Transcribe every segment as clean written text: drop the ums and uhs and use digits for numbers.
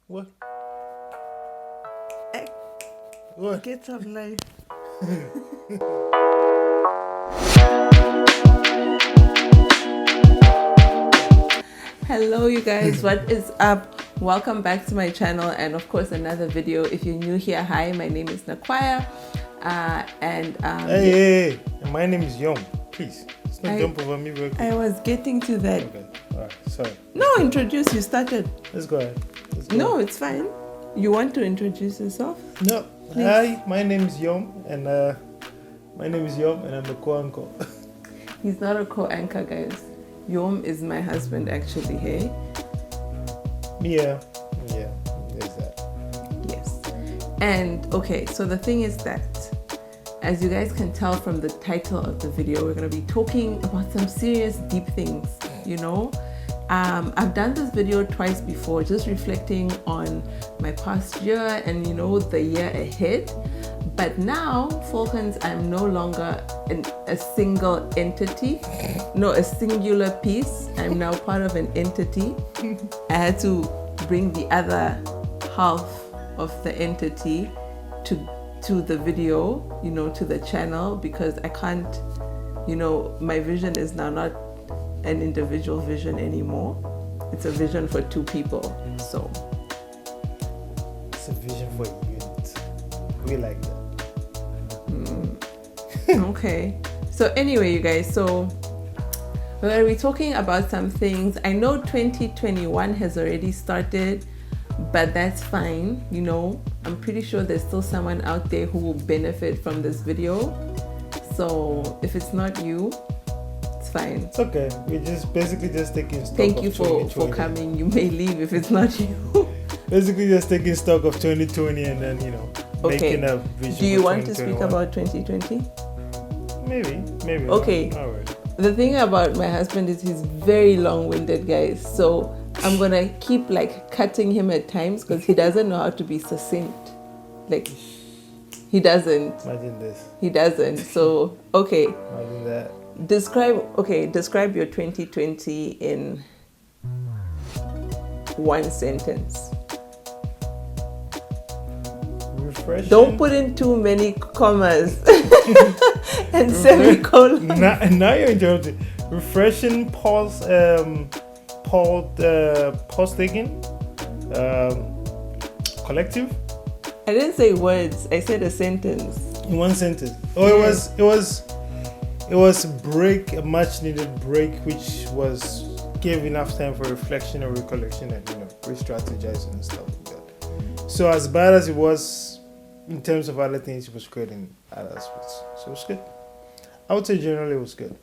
What? Eh, What? Get up live. Hello you guys, what is up? Welcome back to my channel and of course another video. If you're new here, hi, my name is Nekwaya. Hey, my name is Yom. Please, let's not jump over me real quick. I was getting to that. Okay, alright, sorry. No, introduce, you started. Let's go ahead. No, it's fine. You want to introduce yourself? No. Please. Hi, my name is Yom and I'm the co-anchor. He's not a co-anchor, guys. Yom is my husband actually, hey? Yeah, there's that. Yes. And okay, so the thing is that, as you guys can tell from the title of the video, we're going to be talking about some serious deep things, you know. I've done this video twice before, just reflecting on my past year and, you know, the year ahead. But now, Falcons, I'm no longer a single entity, no, a singular piece. I'm now part of an entity. I had to bring the other half of the entity to the video, you know, to the channel, because I can't, you know, my vision is now not an individual vision anymore. It's a vision for two people. So It's a vision for a unit. We like that. okay. So anyway, you guys, so we're going to be talking about some things. I know 2021 has already started, but that's fine. You know, I'm pretty sure there's still someone out there who will benefit from this video. So if it's not you, it's fine. It's okay. We're just basically just taking stock Thank of you for 2020. coming. You may leave if it's not you. Basically just taking stock of 2020 and then, you know, Okay. making a vision. Do you for want to speak 2021. about 2020? Maybe. Okay. All right. The thing about my husband is he's very long-winded, guys. So I'm gonna keep like cutting him at times because he doesn't know how to be succinct. Like he doesn't. Imagine this. He doesn't. So okay, Imagine that. describe your 2020 in one sentence. Refreshing. Don't put in too many commas and semicolons. Now you're interrupting. Refreshing, pause taking, collective. I didn't say words. I said a sentence. In one sentence. Oh, it was a much needed break, which gave enough time for reflection and recollection and, you know, re-strategizing and stuff like that. So as bad as it was in terms of other things, it was good in other aspects. So it was good. I would say generally it was good.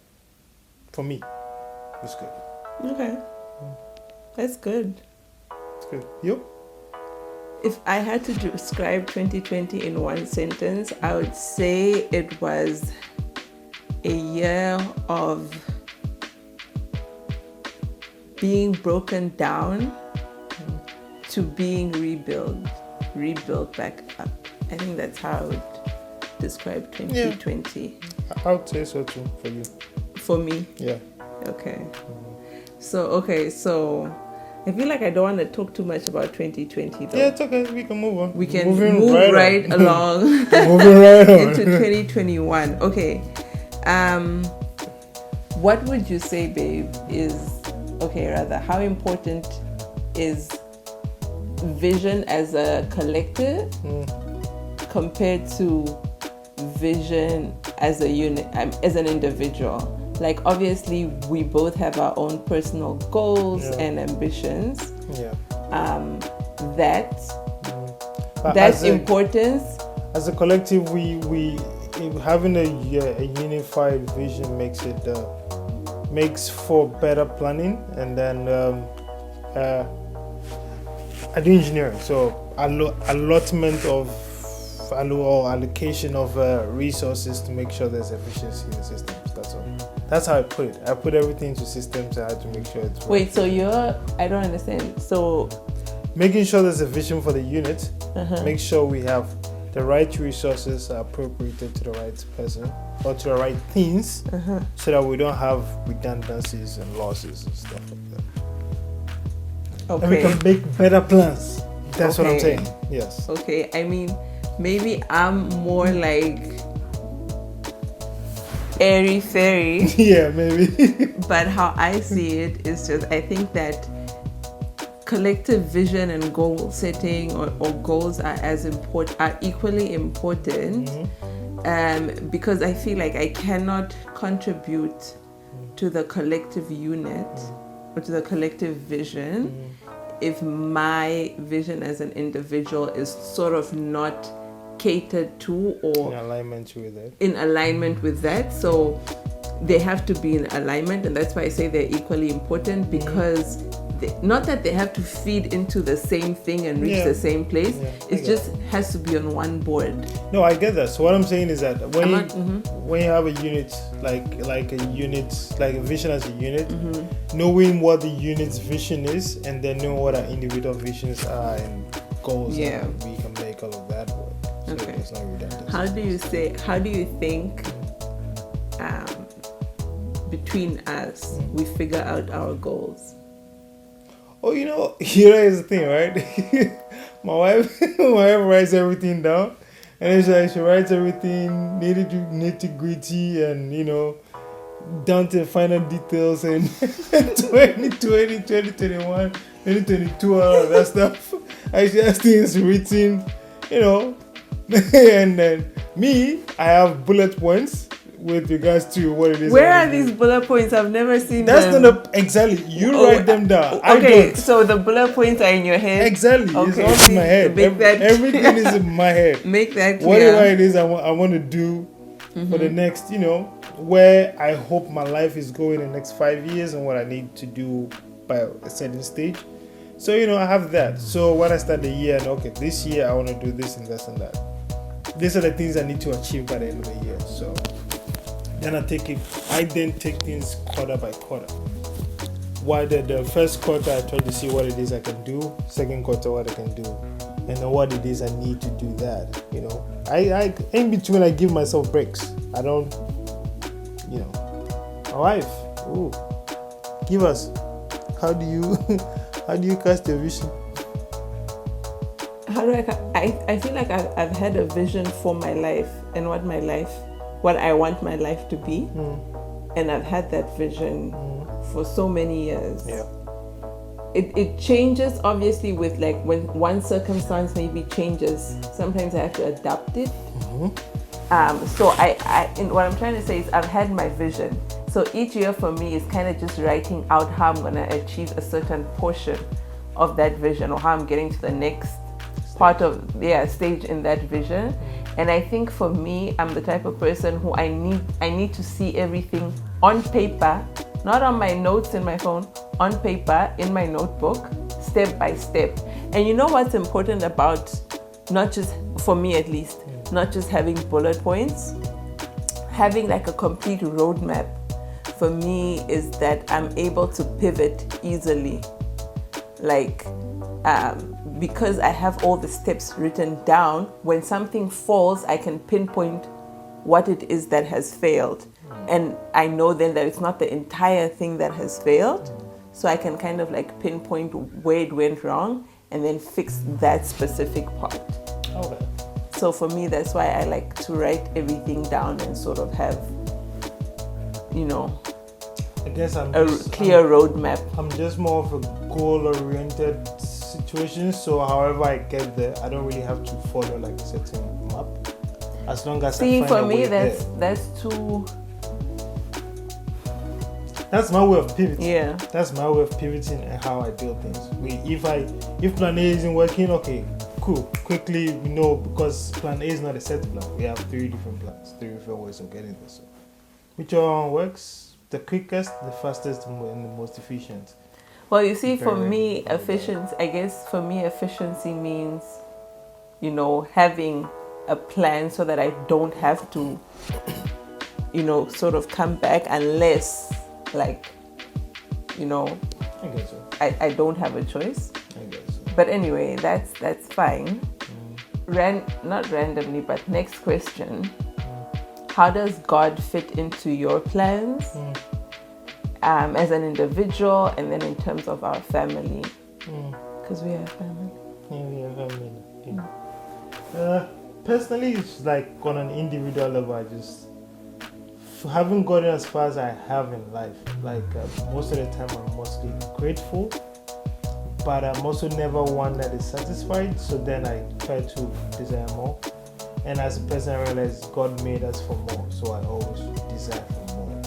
For me, it was good. Okay. That's good. It's good. You? If I had to describe 2020 in one sentence, I would say it was a year of being broken down to being rebuilt back up. I think that's how I would describe 2020. I would say so too for you. For me. Yeah. Okay. So I feel like I don't want to talk too much about 2020 though. Yeah, it's okay. We can move on. We can Moving move right on. along Moving right on. into 2021. Okay. What would you say, babe, how important is vision as a collective compared to vision as a unit, as an individual? Like, obviously, we both have our own personal goals and ambitions. Yeah. But That's importance. As a collective, we having a unified vision makes for better planning, and then I do engineering, so allotment of allocation of resources to make sure there's efficiency in the systems. That's all. That's how I put it. I put everything into systems. I had to make sure it's Wait, so I don't understand. So making sure there's a vision for the unit, make sure we have the right resources appropriated to the right person or to the right things, so that we don't have redundancies and losses and stuff like that. Okay. And we can make better plans. That's what I'm Okay. saying. Yes. Okay, I mean, maybe I'm more like airy fairy, Yeah, maybe. but how I see it is just, I think that collective vision and goal setting or goals are equally important. Because I feel like I cannot contribute to the collective unit or to the collective vision if my vision as an individual is sort of not catered to or In alignment with it. in alignment with that. So they have to be in alignment, and that's why I say they're equally important, because not that they have to feed into the same thing and reach the same place. It just has to be on one board. No, I get that. So what I'm saying is that when you have a unit, like a vision as a unit, knowing what the unit's vision is, and then knowing what our individual visions are and goals, and we can make all of that work. So Okay. it's not redundant. How do you think between us we figure out our goals? Oh, here is the thing, right? my wife writes everything down, and she writes everything nitty gritty, and down to the final details, and 2020, 2021, 2022, all of that stuff. She has things written, and then me, I have bullet points with regards to what it is. Where are these bullet points? I've never seen That's them. not exactly. You write them down. I Okay, don't. so the bullet points are in your head. Exactly. Okay, It's all in my head. Everything is in my head. Make that clear. Whatever it is I want to do for the next, where I hope my life is going in the next 5 years, and what I need to do by a certain stage. So, I have that. So when I start the year, and okay, this year I want to do this and this and that. These are the things I need to achieve by the end of the year. So then I then take things quarter by quarter. While the first quarter I try to see what it is I can do, second quarter what I can do, and then what it is I need to do that. I in between I give myself breaks. I don't, my wife, give us. How do you cast your vision? How do I feel like I've had a vision for my life and what I want my life to be. And I've had that vision for so many years. Yeah. It changes obviously with like when one circumstance maybe changes. Sometimes I have to adapt it. So what I'm trying to say is I've had my vision. So each year for me is kind of just writing out how I'm going to achieve a certain portion of that vision, or how I'm getting to the next part of stage in that vision. And I think for me, I'm the type of person who I need to see everything on paper, not on my notes in my phone, on paper in my notebook, step by step. And you know what's important about, not just for me at least, not just having bullet points, having like a complete roadmap for me is that I'm able to pivot easily. Like, because I have all the steps written down, when something falls, I can pinpoint what it is that has failed. And I know then that it's not the entire thing that has failed. So I can kind of like pinpoint where it went wrong and then fix that specific part. Okay. So for me, that's why I like to write everything down and sort of have, I guess a clear roadmap. I'm just more of a goal-oriented situation. So however I get there, I don't really have to follow like a certain map. As long as I find for a me, way that's too. That's my way of pivoting. Yeah. That's my way of pivoting and how I do things. If plan A isn't working, okay, cool. Quickly, because plan A is not a set plan. We have 3 different plans, 3 different ways of getting there. So, which one works the quickest, the fastest, and the most efficient? Well, you see, for me, efficiency means, having a plan so that I don't have to, sort of come back unless, I guess so. I don't have a choice. I guess so. But anyway, that's fine. Not randomly, but next question. How does God fit into your plans as an individual, and then in terms of our family? Because we have family. Personally, it's like on an individual level. I just haven't gotten as far as I have in life. Like most of the time, I'm mostly grateful, but I'm also never one that is satisfied. So then I try to desire more. And as a person, I realize God made us for more. So I always desire for more.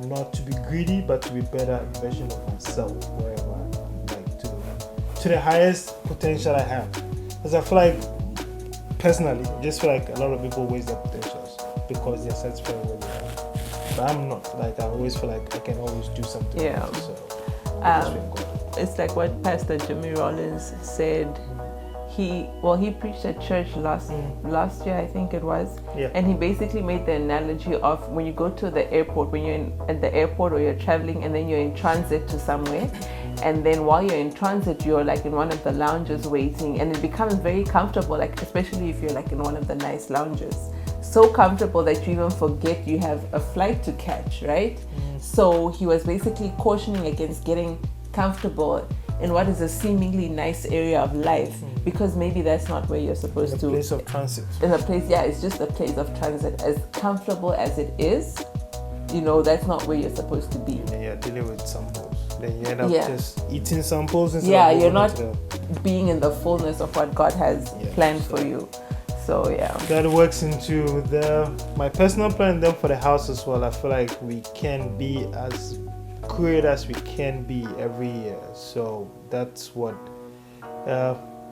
Not to be greedy, but to be better version of myself wherever I'm like to the highest potential I have. Because I feel like personally, I just feel like a lot of people waste their potentials because they're satisfied with where they are. But I'm not. Like I always feel like I can always do something. Yeah. So it's like what Pastor Jimmy Rollins said. He preached at church last year, I think it was. Yeah. And he basically made the analogy of when you go to the airport, when you're at the airport or you're traveling and then you're in transit to somewhere. And then while you're in transit, you're like in one of the lounges waiting, and it becomes very comfortable, like especially if you're like in one of the nice lounges. So comfortable that you even forget you have a flight to catch, right? So he was basically cautioning against getting comfortable in what is a seemingly nice area of life, because maybe that's not where you're supposed to. In a place of transit. In a place, yeah, it's just a place of transit. As comfortable as it is, that's not where you're supposed to be. And you're dealing with samples. Then you end up just eating samples instead of you're not being in the fullness of what God has planned for you. So yeah. That works into my personal plan, then for the house as well. I feel like we can be as great as we can be every year. So that's what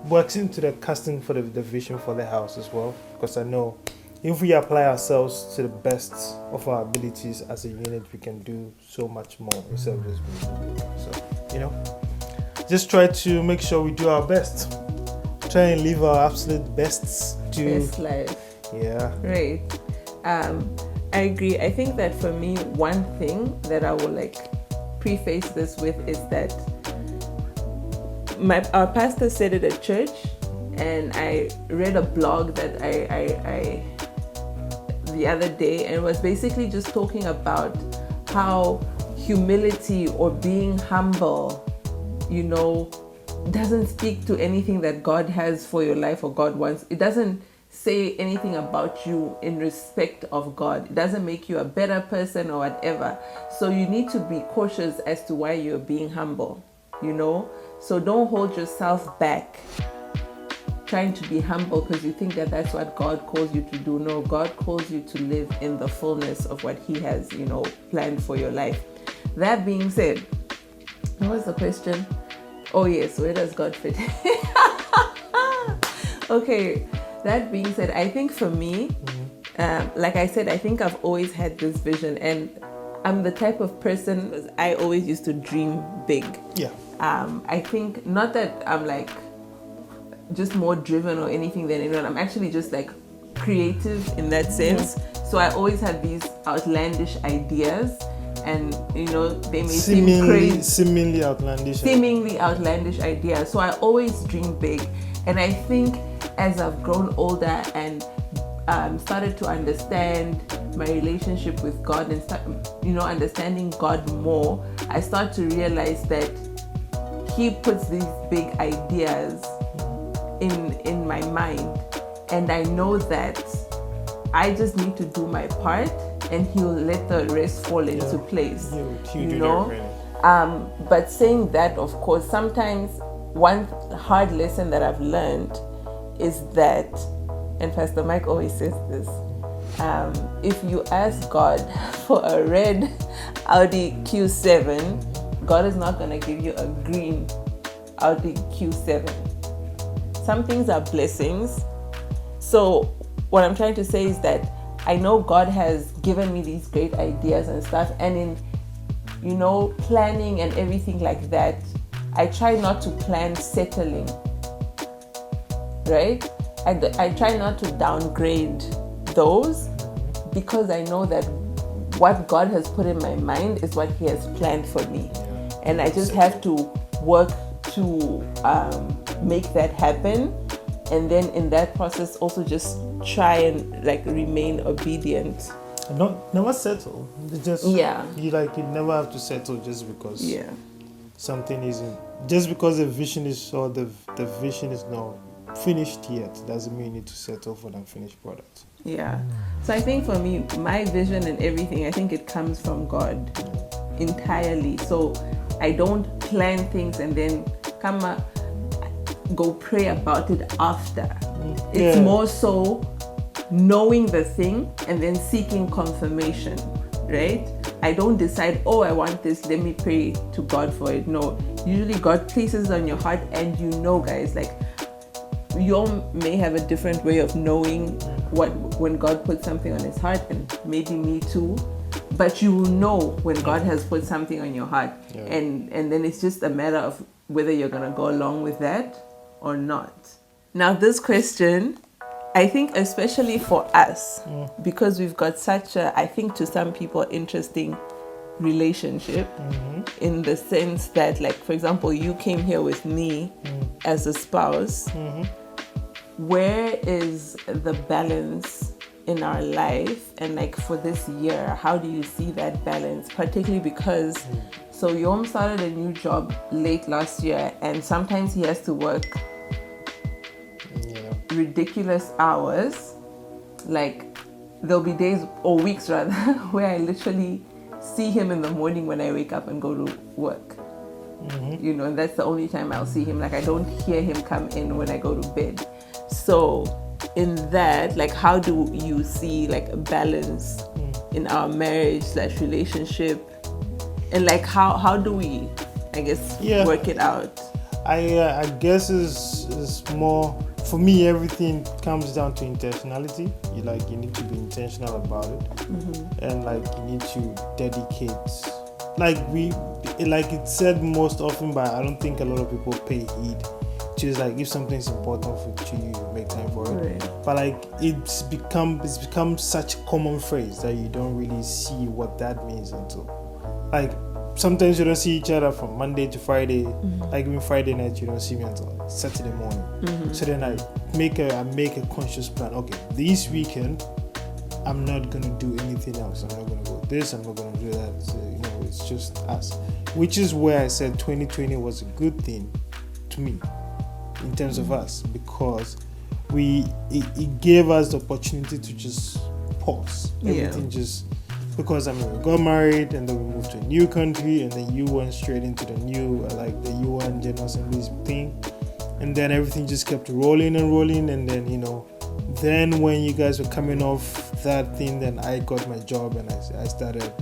works into the casting for the vision for the house as well. Because I know if we apply ourselves to the best of our abilities as a unit, we can do so much more instead of just being. So, just try to make sure we do our best. Try and live our absolute bests. Best life. Yeah. Right. I agree. I think that for me, one thing that I will preface this with is that our pastor said it at church, and I read a blog that I the other day, and it was basically just talking about how humility or being humble, doesn't speak to anything that God has for your life or God wants. It doesn't say anything about you in respect of God. It doesn't make you a better person or whatever. So you need to be cautious as to why you're being humble, So don't hold yourself back trying to be humble because you think that that's what God calls you to do. No, God calls you to live in the fullness of what He has, planned for your life. That being said, what was the question? Oh yes, where does God fit? Okay, that being said, I think for me, like I said, I think I've always had this vision, and I'm the type of person, I always used to dream big. Yeah. I think not that I'm just more driven or anything than anyone. I'm actually just creative in that sense. So I always have these outlandish ideas, and they may seem crazy. Seemingly outlandish ideas. So I always dream big, and I think as I've grown older and started to understand my relationship with God and start, understanding God more, I start to realize that He puts these big ideas in my mind, and I know that I just need to do my part, and He'll let the rest fall into place. But saying that, of course, sometimes one hard lesson that I've learned is that, and Pastor Mike always says this, if you ask God for a red Audi Q7, God is not going to give you a green Audi Q7. Some things are blessings. So what I'm trying to say is that I know God has given me these great ideas and stuff, and in planning and everything like that, I try not to plan settling, right? I try not to downgrade those, because I know that what God has put in my mind is what He has planned for me, and I just have to work to make that happen, and then in that process also just try and remain obedient. Never settle. It's just you never have to settle just because something isn't, just because the vision is, or the vision is not finished yet, doesn't mean you need to settle for the finished product. Yeah. So I think for me, my vision and everything, I think it comes from God entirely. So I don't plan things and then go pray about it after. It's more so knowing the thing and then seeking confirmation, right? I don't decide, oh, I want this, let me pray to God for it. No, usually God places on your heart, and you know, guys, like, you all may have a different way of knowing when God puts something on his heart, and maybe me too, but you will know when God has put something on your heart. And then it's just a matter of whether you're going to go along with that or not. Now, this question, I think especially for us, because we've got such a, I think to some people, interesting relationship, in the sense that, like, for example, you came here with me as a spouse. Where is the balance in our life? And like for this year, how do you see that balance? Particularly because, so Yom started a new job late last year, and sometimes he has to work ridiculous hours. Like, there'll be days or weeks rather where I literally see him in the morning when I wake up and go to work. You know, and that's the only time I'll see him. Like, I don't hear him come in when I go to bed. So in that, like, how do you see like a balance in our marriage / relationship, and like how do we, I guess, work it out? I guess is more, for me, everything comes down to intentionality. You need to be intentional about it, and like you need to dedicate. Like it's said most often, but I don't think a lot of people pay heed to. Is like, if something's important to you, make time for it. Right. But like it's become such a common phrase that you don't really see what that means until, like, sometimes you don't see each other from Monday to Friday. Like even Friday night, you don't see me until Saturday morning. So then I make a conscious plan. Okay, this weekend I'm not gonna do anything else. I'm not gonna go this. I'm not gonna do that. So, it's just us. Which is where I said 2020 was a good thing to me in terms of us, because it gave us the opportunity to just pause everything. Just because we got married, and then we moved to a new country, and then you went straight into the new, like the UN General Assembly's thing, and then everything just kept rolling, and then then when you guys were coming off that thing, then I got my job, and I started,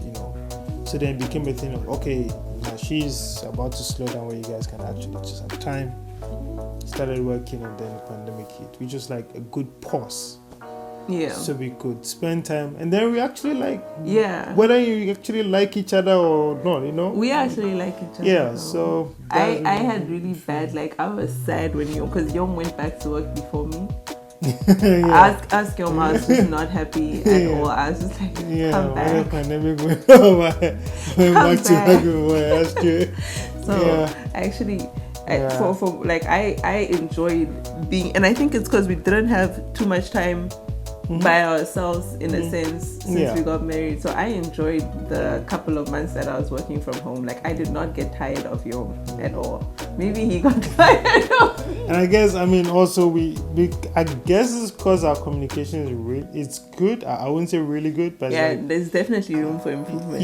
so then it became a thing of, okay, now she's about to slow down where you guys can actually just have time. Started working, and then the pandemic hit, which was like a good pause. So we could spend time, and then we actually whether you actually like each other or not, we actually like each other. So I had really bad, like, I was sad when because Yom went back to work before me. Ask Yom, I was just not happy at all. I was just like, come back. When the pandemic went over, went back to work before I asked you. So actually, for like, I enjoyed being, and I think it's because we didn't have too much time by ourselves in a sense since we got married. So I enjoyed the couple of months that I was working from home. Like, I did not get tired of Yom at all. Maybe he got tired of me. And I guess, also I guess it's because our communication is it's good. I wouldn't say really good, but there's definitely room for improvement.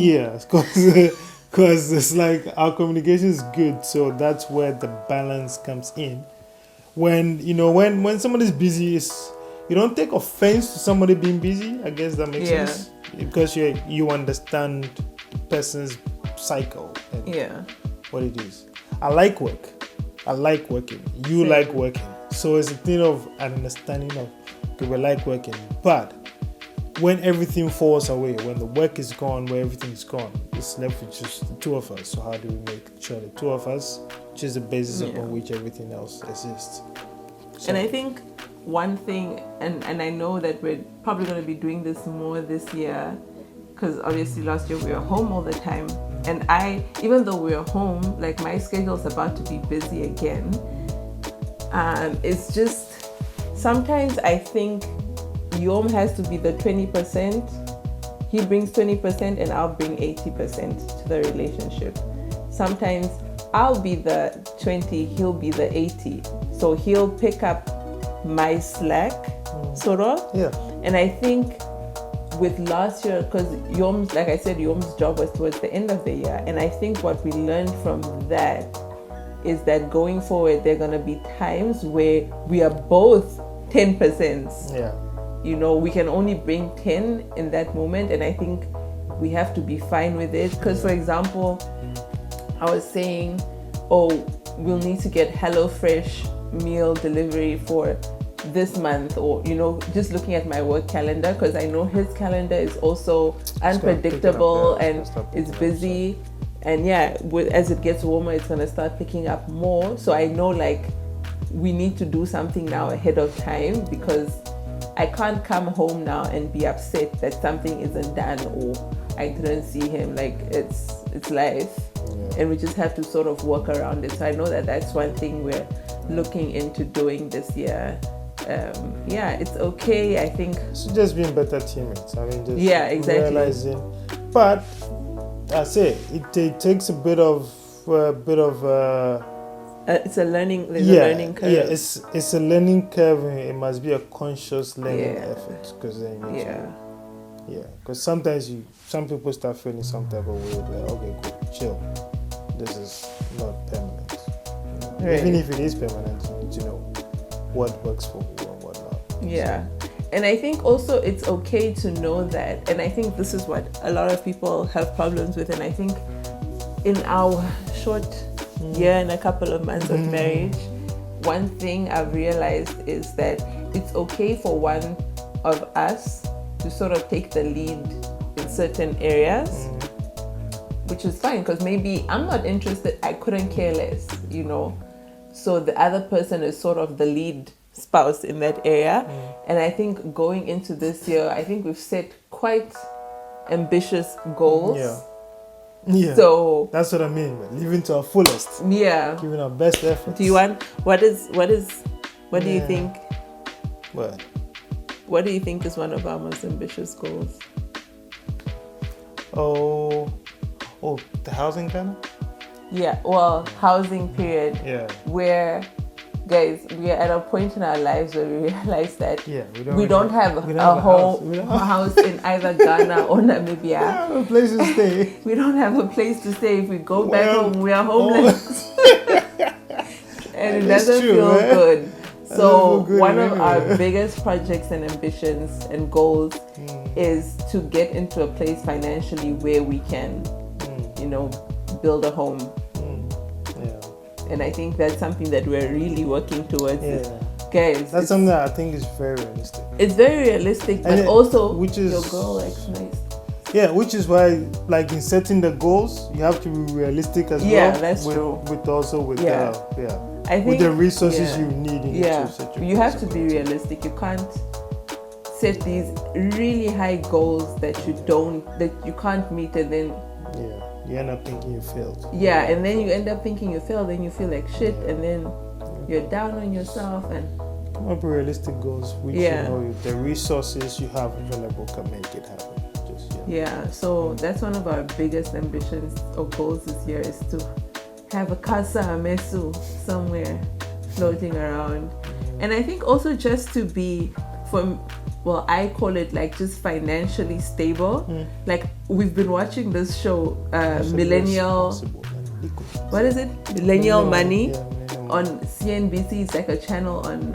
Because it's like our communication is good, so that's where the balance comes in. When when somebody's busy, you don't take offense to somebody being busy. I guess that makes sense, because you understand the person's cycle and what it is. I like work. I like working. You like working. So it's a thing of an understanding of, okay, we like working, but when everything falls away, when the work is gone, where everything's gone, it's left with just the two of us. So how do we make sure the two of us, which is the basis upon which everything else exists? So. And I think one thing, and I know that we're probably going to be doing this more this year, because obviously last year we were home all the time, and even though we were home, like, my schedule's about to be busy again. It's just, sometimes I think Yom has to be the 20%. He brings 20% and I'll bring 80% to the relationship. Sometimes I'll be the 20, he'll be the 80. So he'll pick up my slack, sort of. Yeah. And I think with last year, because Yom's, like I said, Yom's job was towards the end of the year. And I think what we learned from that is that going forward, there are going to be times where we are both 10%. Yeah. You know, we can only bring 10 in that moment. And I think we have to be fine with it. Because, for example, I was saying, oh, we'll need to get HelloFresh meal delivery for this month, or, you know, just looking at my work calendar, because I know his calendar is also unpredictable and it's busy. And yeah, as it gets warmer, it's going to start picking up more. So I know, like, we need to do something now ahead of time, because I can't come home now and be upset that something isn't done or I didn't see him. Like, it's life. Yeah. And we just have to sort of work around it. So I know that that's one thing we're looking into doing this year. Yeah, it's okay. I think it's just being better teammates. I mean, just realizing. But I say it takes a bit of it's a learning. There's a learning curve. Yeah, it's a learning curve. It must be a conscious learning effort, because then because sometimes some people start feeling some type of way, like, okay, cool, chill. This is not permanent. Right. Even if it is permanent, you need to know what works for who and what not. Yeah. And I think also it's okay to know that, and I think this is what a lot of people have problems with, and I think in our short year and a couple of months of marriage, one thing I've realized is that it's okay for one of us to sort of take the lead in certain areas, which is fine, because maybe I'm not interested, I couldn't care less, you know. So the other person is sort of the lead spouse in that area. And I think going into this year, I think we've set quite ambitious goals. Yeah. So that's what I mean, man. Living to our fullest. Yeah. Giving our best efforts. Do you want, what do you think? What? What do you think is one of our most ambitious goals? Oh, the housing kind of? Yeah, well, housing period. Yeah. Where, guys, we are at a point in our lives where we realize that we don't have a house in either Ghana or Namibia. We don't have a place to stay. We don't have a place to stay. If we go back home, we are homeless. And it doesn't feel good. So one of our biggest projects and ambitions and goals is to get into a place financially where we can, you know, build a home. And I think that's something that we're really working towards. Guys, that's something that I think is very realistic. It's very realistic, but also your goal likes nice. Yeah, which is why, like, in setting the goals, you have to be realistic as well. Yeah, that's true. I think with the resources you need in you have to be realistic. You can't set these really high goals that you can't meet, and then you end up thinking you failed. And then you end up thinking you failed, then you feel like shit, and then you're down on yourself. And come up with realistic goals, which you know the resources you have available can make it happen. So that's one of our biggest ambitions or goals this year, is to have a casa mesu somewhere floating around. And I think also just to be, I call it like just financially stable. Like, we've been watching this show, Millennial Money on CNBC. It's like a channel on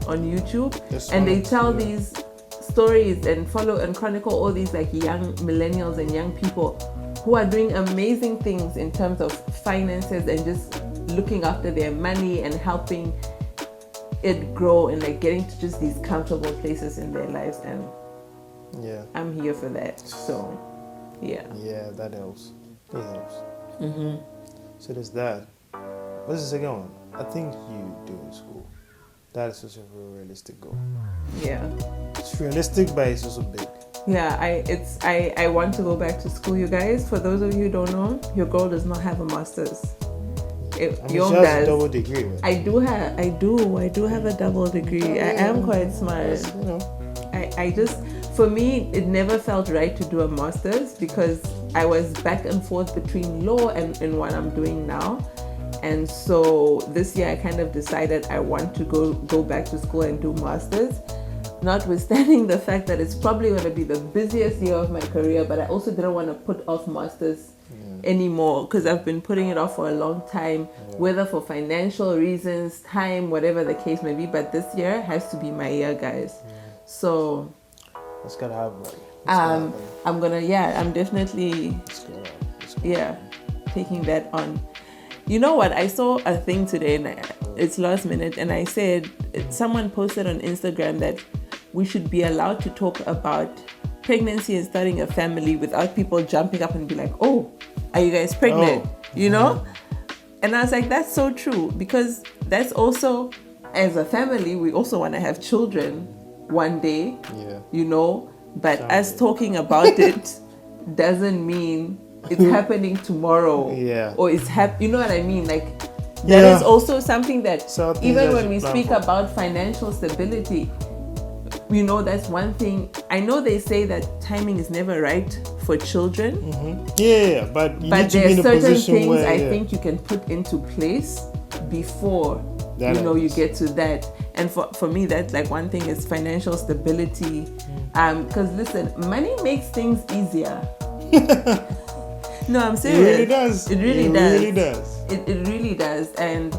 YouTube, and they tell these stories and follow and chronicle all these like young millennials and young people who are doing amazing things in terms of finances and just looking after their money and helping it grow and like getting to just these comfortable places in their lives. And I'm here for that. So that helps. It helps. So there's that. What's the second one? I think you do in school. That is also a very realistic goal. It's realistic, but it's also big. I want to go back to school, you guys. For those of you who don't know, your girl does not have a master's. She has a double degree, right? I do have a double degree. I am quite smart. You know. I just, for me, it never felt right to do a master's, because I was back and forth between law and what I'm doing now. And so this year I kind of decided I want to go back to school and do masters, notwithstanding the fact that it's probably going to be the busiest year of my career, but I also didn't want to put off masters anymore because I've been putting it off for a long time, whether for financial reasons, time, whatever the case may be. But this year has to be my year, guys. So it's gotta happen. I'm definitely taking that on. You know what? I saw a thing today, and it's last minute, and I said someone posted on Instagram that we should be allowed to talk about pregnancy and starting a family without people jumping up and be like, "Oh, are you guys pregnant?" You know? And I was like, that's so true, because that's also, as a family, we also want to have children one day, you know, but us talking about it doesn't mean it's happening tomorrow, or it's you know what I mean? Like, that is also something that even when we speak about financial stability, you know, that's one thing. I know they say that timing is never right for children. But you but need to there be in are a certain position things where I think you can put into place before you get to that. And for me, that's like one thing is financial stability. Because listen, money makes things easier. No, I'm serious. It really does. It really does. It really does. And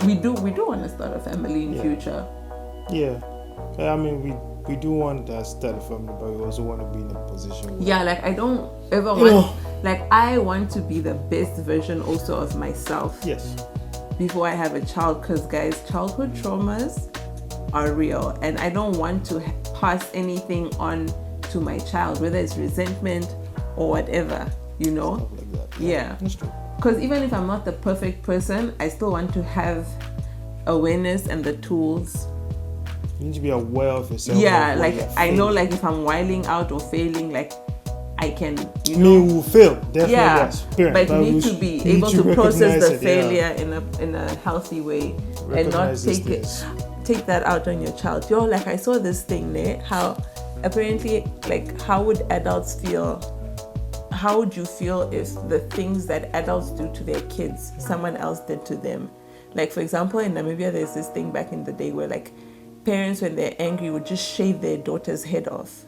we do want to start a family in future. I mean, we do want to start a family, but we also want to be in a position where, like I don't ever want, like I want to be the best version also of myself before I have a child, because guys, childhood traumas are real, and I don't want to pass anything on to my child, whether it's resentment or whatever, you know. stuff like that. That's true. Because even if I'm not the perfect person, I still want to have awareness and the tools. You need to be aware of yourself. Like I know, like if I'm wilding out or failing, like I can, you know. We will fail, definitely. As parents, but you need to be able to process the failure in a healthy way, and not take that out on your child. Like I saw this thing there, how apparently, like, how would adults feel? How would you feel if the things that adults do to their kids, someone else did to them? Like, for example, in Namibia, there's this thing back in the day where, like, parents, when they're angry, would just shave their daughter's hair off.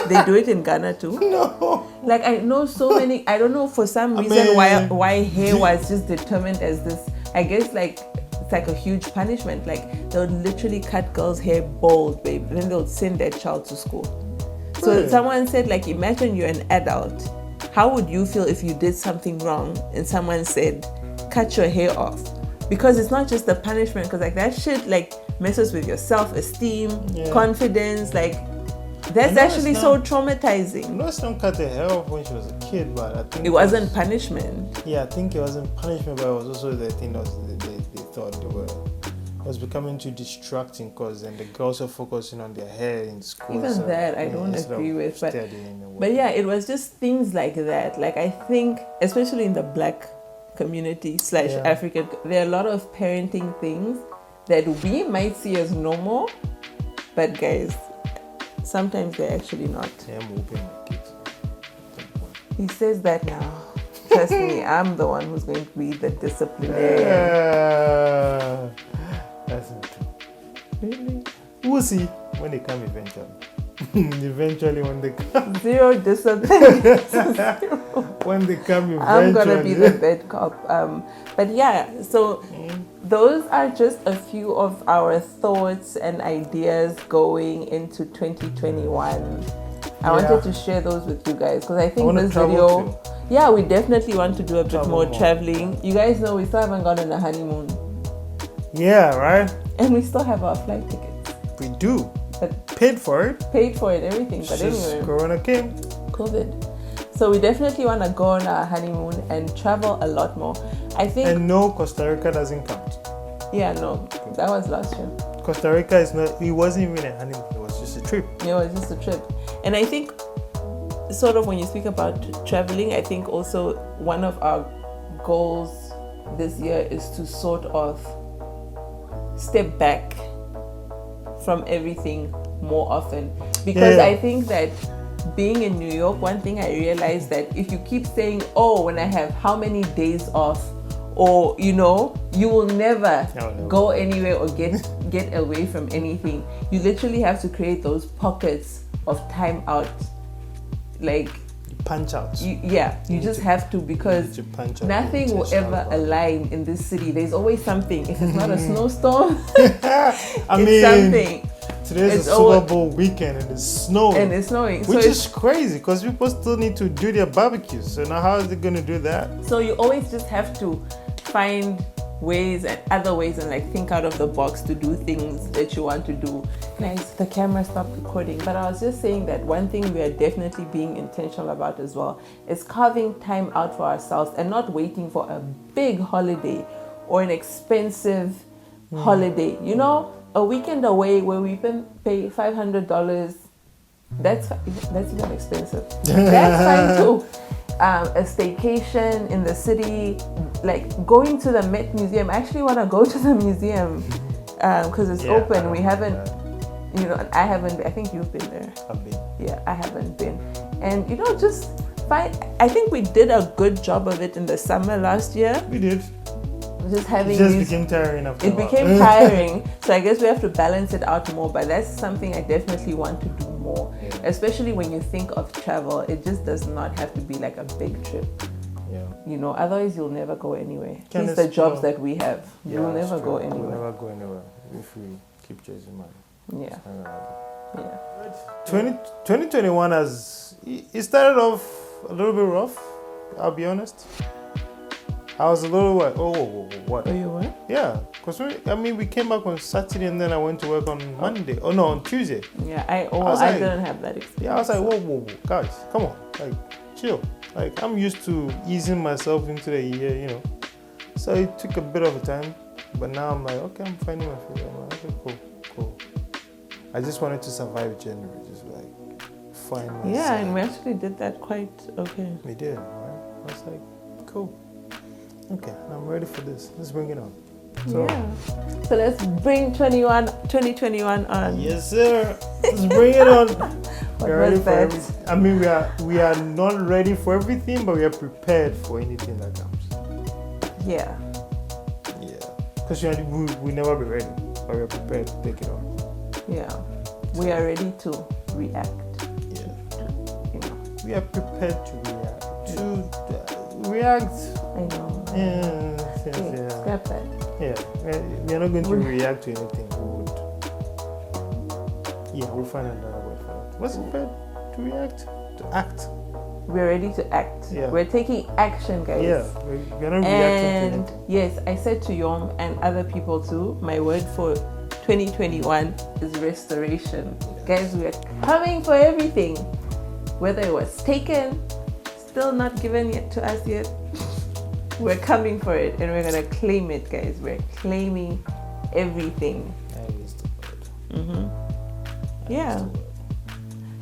They do it in Ghana too. No. Like, I know so many. I don't know, for some reason why hair was just determined as this. I guess like it's like a huge punishment. Like, they would literally cut girls' hair bald, babe. Then they would send their child to school. So someone said, like, imagine you're an adult. How would you feel if you did something wrong and someone said, cut your hair off? Because it's not just a punishment, because like that shit like messes with your self-esteem, confidence, like that's actually so traumatizing. Most of them cut their hair off when she was a kid, but I think it wasn't punishment. Yeah, I think it wasn't punishment, but it was also the thing that they thought it was becoming too distracting, because then the girls are focusing on their hair in school. Even that I don't agree with, but it was just things like that. Like, I think especially in the Black community / African, there are a lot of parenting things that we might see as normal, but guys, sometimes they're actually not. I'm whooping my kids. He says that now. Trust me, I'm the one who's going to be the disciplinarian. That's not true. Really? We'll see when they come eventually. Eventually, when they come. Zero discipline. When they come eventually. I'm going to be the bad cop. But yeah, so those are just a few of our thoughts and ideas going into 2021. I wanted to share those with you guys, because I think this video... Yeah, we definitely want to do a bit more traveling. You guys know we still haven't gone on a honeymoon. Yeah, right? And we still have our flight tickets. We do. But paid for it, everything. But anyway, Corona came. COVID. So we definitely want to go on our honeymoon and travel a lot more. I think. And no, Costa Rica doesn't count. Yeah, no, that was last year. Costa Rica is not. It wasn't even a honeymoon. It was just a trip. Yeah, it was just a trip. And I think, sort of, when you speak about traveling, I think also one of our goals this year is to sort of step back from everything more often, because I think that being in New York, one thing I realized that if you keep saying, oh, when I have how many days off, or you will never go anywhere or get away from anything. You literally have to create those pockets of time out, like punch out. You just have to, because nothing will ever align in this city. There's always something. If it's not a snowstorm, it's something. Today's a Super Bowl weekend and it's snowing. Which is crazy, because people still need to do their barbecues. So now how is it going to do that? So you always just have to find ways and other ways and like think out of the box to do things that you want to do. Nice, the camera stopped recording. But I was just saying that one thing we are definitely being intentional about as well is carving time out for ourselves and not waiting for a big holiday or an expensive holiday. A weekend away where we can pay $500, that's even expensive. That's fine too. A staycation in the city, like going to the Met Museum. I actually want to go to the museum because it's open. We haven't, I haven't been. I think you've been there. I've been. Yeah, I haven't been. And just find, I think we did a good job of it in the summer last year. We did. Became tiring after it became tiring, so I guess we have to balance it out more, but that's something I definitely want to do more, especially when you think of travel. It just does not have to be like a big trip, otherwise you'll never go anywhere. At least the jobs that we have, you'll never go anywhere. We'll never go anywhere if we keep chasing money. 2021 it started off a little bit rough, I'll be honest. I was a little what? What? Oh, you what? Yeah, because we came back on Saturday and then I went to work on Monday. Oh no, on Tuesday. Yeah, I didn't have that experience. Yeah, I was like, whoa, guys, come on, like, chill. Like, I'm used to easing myself into the year, So it took a bit of a time, but now I'm like, okay, I'm finding my feet. I'm like, okay, cool. I just wanted to survive January, just like find myself. Yeah, and we actually did that quite okay. We did, right? I was like, cool. Okay, I'm ready for this. Let's bring it on. So let's bring 2021 on. Yes, sir. Let's bring it on. We're ready for everything. We are not ready for everything, but we are prepared for anything that comes. Yeah. Because we never be ready, but we are prepared to take it on. Yeah. We are ready to react. Yeah. We are prepared to react. I know. Yeah. Scrap that. Yeah, we are not going to react to anything. We'll find another word for it. What's it better? To react? To act. We're ready to act. Yeah. We're taking action, guys. Yeah, we're not reacting to anything. Yes, I said to Yom and other people too, my word for 2021 is restoration. Guys, we are coming for everything. Whether it was taken, still not given yet to us yet. We're coming for it and we're gonna claim it, guys. We're claiming everything. I used the word. Yeah.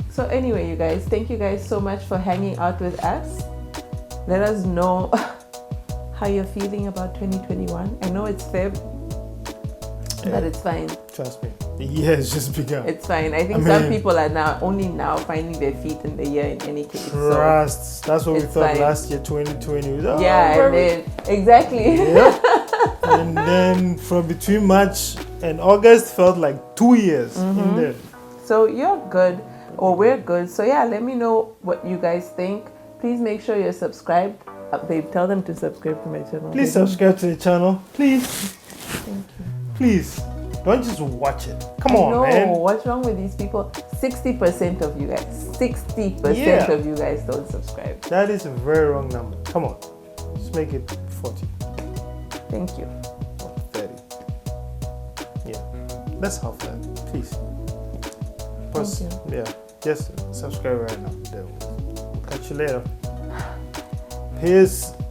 So anyway, you guys, thank you guys so much for hanging out with us. Let us know how you're feeling about 2021. I know it's Feb, but it's fine. Trust me. The year has just begun. It's fine. I think some people are only now finding their feet in the year in any case. Trust. That's what we thought fine. last year, 2020. And then, exactly. Yeah. And then from between March and August felt like 2 years in there. So you're good, or we're good. So yeah, let me know what you guys think. Please make sure you're subscribed. Babe, tell them to subscribe to my channel. Please subscribe to the channel. Please. Thank you. Please. Don't just watch it. Come on, man. What's wrong with these people? 60% of you guys. 60% of you guys don't subscribe. That is a very wrong number. Come on. Just make it 40. Thank you. Or 30. Yeah. Let's half that, please. Thank you. Yeah. Just subscribe right now. We'll catch you later. Peace.